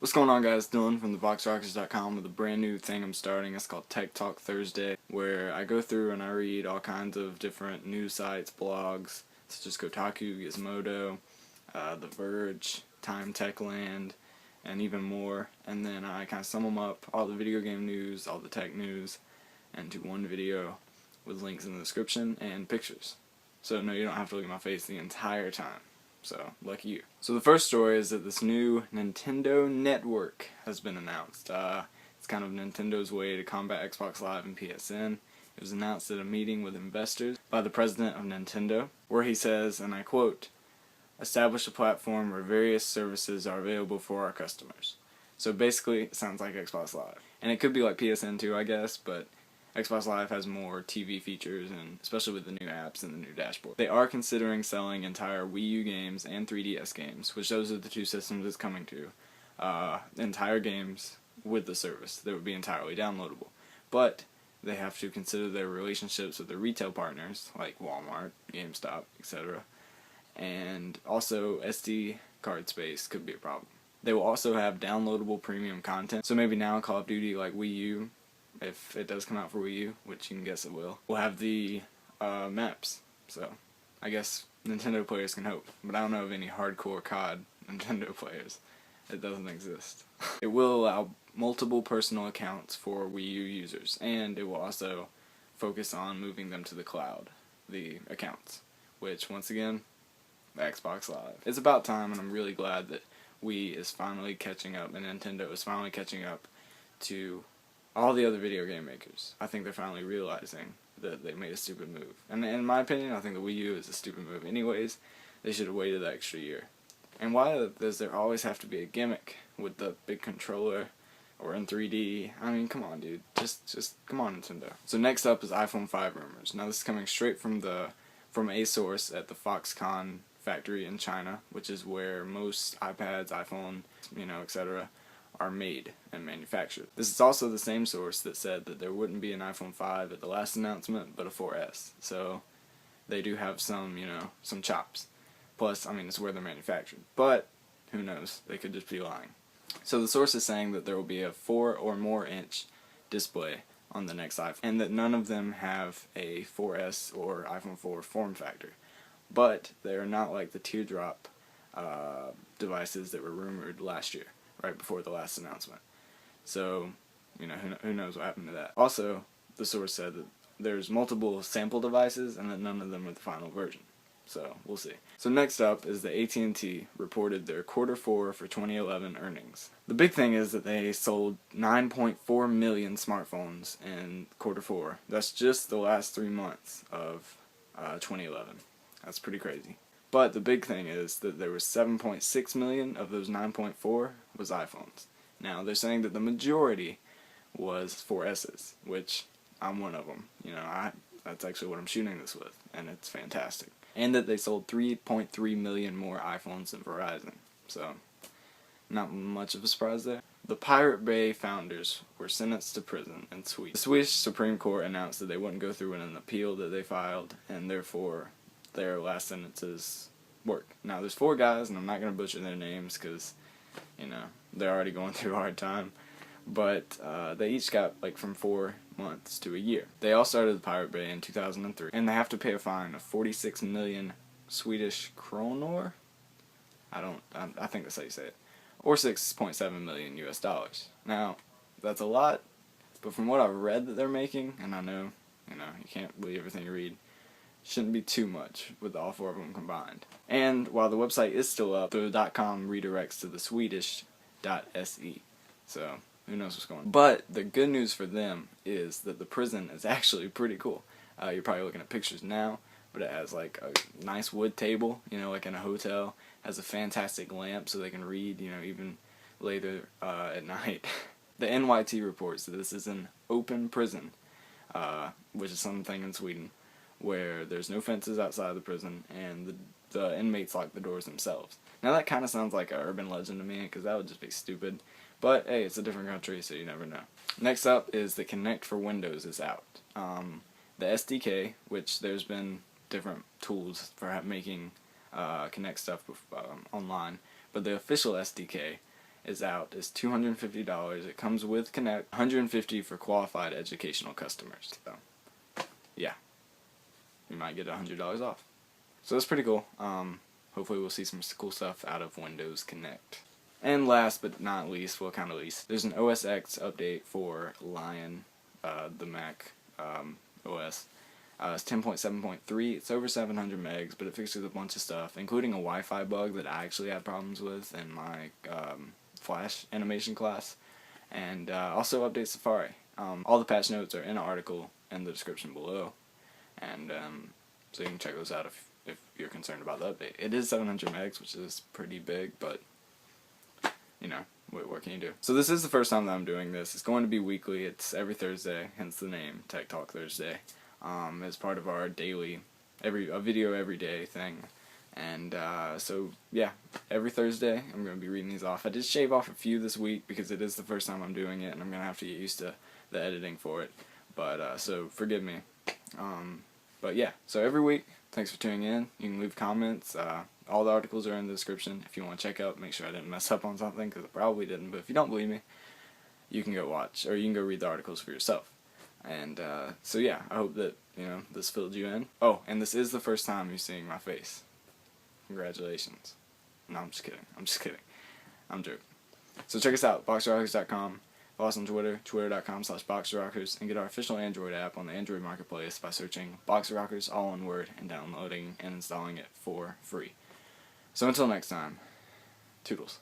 What's going on, guys? Dylan from theboxrockers.com with a brand new thing I'm starting. It's called Tech Talk Thursday, where I go through and I read all kinds of different news sites, blogs, such as Kotaku, Gizmodo, The Verge, Time Techland, and even more. And then I kind of sum them up, all the video game news, all the tech news, into one video with links in the description and pictures. So no, you don't have to look at my face the entire time. So, lucky you. So the first story is that this new Nintendo Network has been announced. It's kind of Nintendo's way to combat Xbox Live and PSN. It was announced at a meeting with investors by the president of Nintendo, where he says, and I quote, "Establish a platform where various services are available for our customers." So basically, it sounds like Xbox Live. And it could be like PSN too, I guess, but Xbox Live has more TV features, and especially with the new apps and the new dashboard. They are considering selling entire Wii U games and 3DS games, which those are the two systems it's coming to. Entire games with the service that would be entirely downloadable. But they have to consider their relationships with their retail partners, like Walmart, GameStop, etc. And also SD card space could be a problem. They will also have downloadable premium content. So maybe now Call of Duty, like Wii U, if it does come out for Wii U, which you can guess it will have the maps. So I guess Nintendo players can hope, but I don't know of any hardcore COD Nintendo players. It doesn't exist. It will allow multiple personal accounts for Wii U users, and it will also focus on moving them to the cloud, the accounts, which once again, Xbox Live. It's about time, and I'm really glad that Wii is finally catching up, and Nintendo is finally catching up to all the other video game makers. I think they're finally realizing that they made a stupid move. And in my opinion, I think the Wii U is a stupid move anyways. They should have waited the extra year. And why does there always have to be a gimmick with the big controller or in 3D? I mean, come on, dude. Just come on, Nintendo. So next up is iPhone 5 rumors. Now this is coming straight from a source at the Foxconn factory in China, which is where most iPads, iPhone, etc. are made and manufactured. This is also the same source that said that there wouldn't be an iPhone 5 at the last announcement, but a 4S. So they do have some, some chops. Plus, I mean, it's where they're manufactured. But who knows? They could just be lying. So the source is saying that there will be a 4 or more inch display on the next iPhone, and that none of them have a 4S or iPhone 4 form factor. But they are not like the teardrop devices that were rumored last year, right before the last announcement. So, who knows what happened to that. Also, the source said that there's multiple sample devices and that none of them are the final version. So, we'll see. So next up is the AT&T reported their Q4 for 2011 earnings. The big thing is that they sold 9.4 million smartphones in Q4. That's just the last 3 months of 2011. That's pretty crazy. But the big thing is that there was 7.6 million of those 9.4 was iPhones. Now, they're saying that the majority was 4S's, which I'm one of them. That's actually what I'm shooting this with, and it's fantastic. And that they sold 3.3 million more iPhones than Verizon. So, not much of a surprise there. The Pirate Bay founders were sentenced to prison in Sweden. The Swedish Supreme Court announced that they wouldn't go through with an appeal that they filed, and therefore their last sentences work. Now, there's 4 guys, and I'm not going to butcher their names because, they're already going through a hard time. But they each got from 4 months to a year. They all started the Pirate Bay in 2003, and they have to pay a fine of 46 million Swedish kronor. I think that's how you say it. Or 6.7 million US dollars. Now, that's a lot, but from what I've read that they're making, and I know, you can't believe everything you read, shouldn't be too much with all 4 of them combined. And while the website is still up, the .com redirects to the Swedish .se. So, who knows what's going on. But the good news for them is that the prison is actually pretty cool. You're probably looking at pictures now, but it has a nice wood table, like in a hotel. It has a fantastic lamp so they can read, even later at night. The NYT reports that this is an open prison, which is something in Sweden, where there's no fences outside the prison, and the inmates lock the doors themselves. Now that kind of sounds like an urban legend to me, because that would just be stupid. But hey, it's a different country, so you never know. Next up is the Kinect for Windows is out. The SDK, which there's been different tools for making Kinect stuff online, but the official SDK is out. It's $250. It comes with Kinect, $150 for qualified educational customers. So, yeah, you might get $100 off. So that's pretty cool. Hopefully we'll see some cool stuff out of Windows Kinect. And last but not least, well, kind of least, there's an OS X update for Lion, the Mac OS. It's 10.7.3. It's over 700 megs, but it fixes a bunch of stuff, including a Wi-Fi bug that I actually had problems with in my Flash animation class, and also updates Safari. All the patch notes are in an article in the description below, and so you can check those out if you're concerned about the update. It is 700 megs, which is pretty big, but you know, what can you do? So this is the first time that I'm doing this. It's going to be weekly. It's every Thursday, hence the name, Tech Talk Thursday. As part of our daily, a video every day thing. And so yeah, every Thursday I'm going to be reading these off. I did shave off a few this week because it is the first time I'm doing it, and I'm going to have to get used to the editing for it. But so forgive me. But yeah, so every week, thanks for tuning in. You can leave comments. All the articles are in the description if you want to check out. Make sure I didn't mess up on something, because I probably didn't. But if you don't believe me, you can go watch, or you can go read the articles for yourself. And so yeah, I hope that, you know, this filled you in. Oh, and this is the first time you're seeing my face. Congratulations. No, I'm just kidding. I'm joking. So check us out, BoxerRockers.com. Follow us on Twitter, twitter.com/BoxerRockers, and get our official Android app on the Android Marketplace by searching Boxer Rockers, all one word, and downloading and installing it for free. So until next time, toodles.